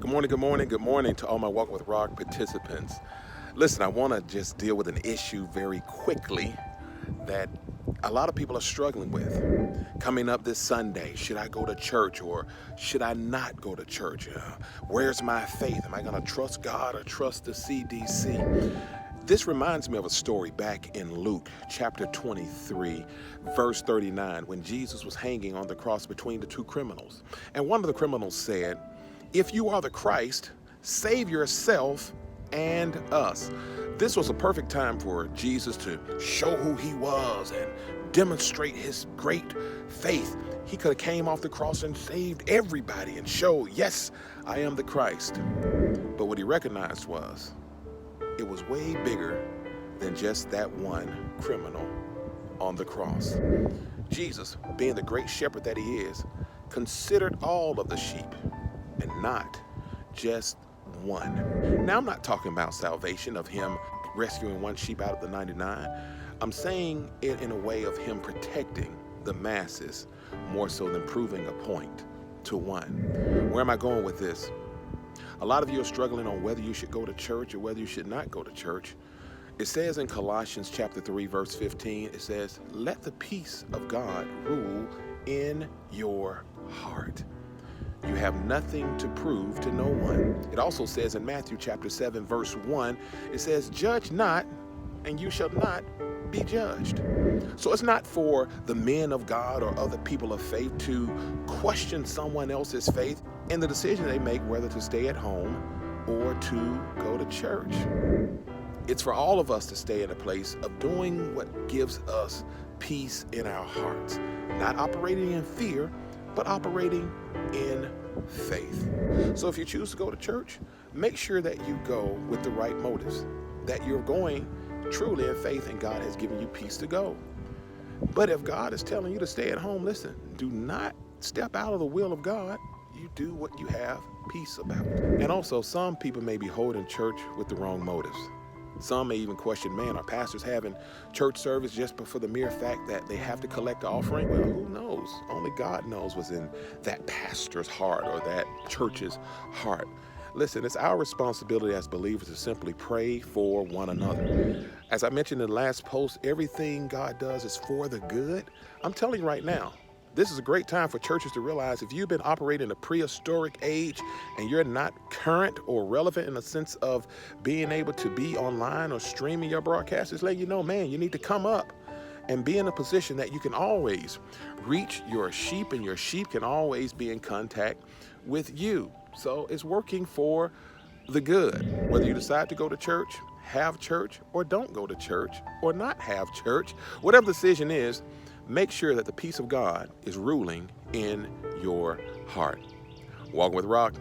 Good morning, good morning, good morning to all my Walk with Rock participants. Listen, I want to just deal with an issue very quickly that a lot of people are struggling with. Coming up this Sunday, should I go to church or should I not go to church? Where's my faith? Am I going to trust God or trust the CDC? This reminds me of a story back in Luke chapter 23, verse 39, when Jesus was hanging on the cross between the two criminals. And one of the criminals said, "If you are the Christ, save yourself and us." This was a perfect time for Jesus to show who he was and demonstrate his great faith. He could have came off the cross and saved everybody and showed, yes, I am the Christ. But what he recognized was, it was way bigger than just that one criminal on the cross. Jesus, being the great shepherd that he is, considered all of the sheep and not just one. Now, I'm not talking about salvation of him rescuing one sheep out of the 99. I'm saying it in a way of him protecting the masses more so than proving a point to one. Where am I going with this? A lot of you are struggling on whether you should go to church or whether you should not go to church. It says in Colossians chapter 3, verse 15, it says, "Let the peace of God rule in your heart. You have nothing to prove to no one." It also says in Matthew chapter 7, verse 1, it says, "Judge not, and you shall not be judged." So it's not for the men of God or other people of faith to question someone else's faith in the decision they make whether to stay at home or to go to church. It's for all of us to stay in a place of doing what gives us peace in our hearts, not operating in fear, but operating in faith. So if you choose to go to church, make sure that you go with the right motives, that you're going truly in faith and God has given you peace to go. But if God is telling you to stay at home, listen, do not step out of the will of God. You do what you have peace about. And also, some people may be holding church with the wrong motives. Some may even question, man, are pastors having church service just for the mere fact that they have to collect the offering? Well, who knows? Only God knows what's in that pastor's heart or that church's heart. Listen, it's our responsibility as believers to simply pray for one another. As I mentioned in the last post, everything God does is for the good. I'm telling you right now, this is a great time for churches to realize if you've been operating in a prehistoric age and you're not current or relevant in the sense of being able to be online or streaming your broadcast, it's letting you know, man, you need to come up and be in a position that you can always reach your sheep and your sheep can always be in contact with you. So it's working for the good. Whether you decide to go to church, have church, or don't go to church, or not have church, whatever the decision is, make sure that the peace of God is ruling in your heart. Walking with Rock,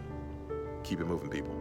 keep it moving, people.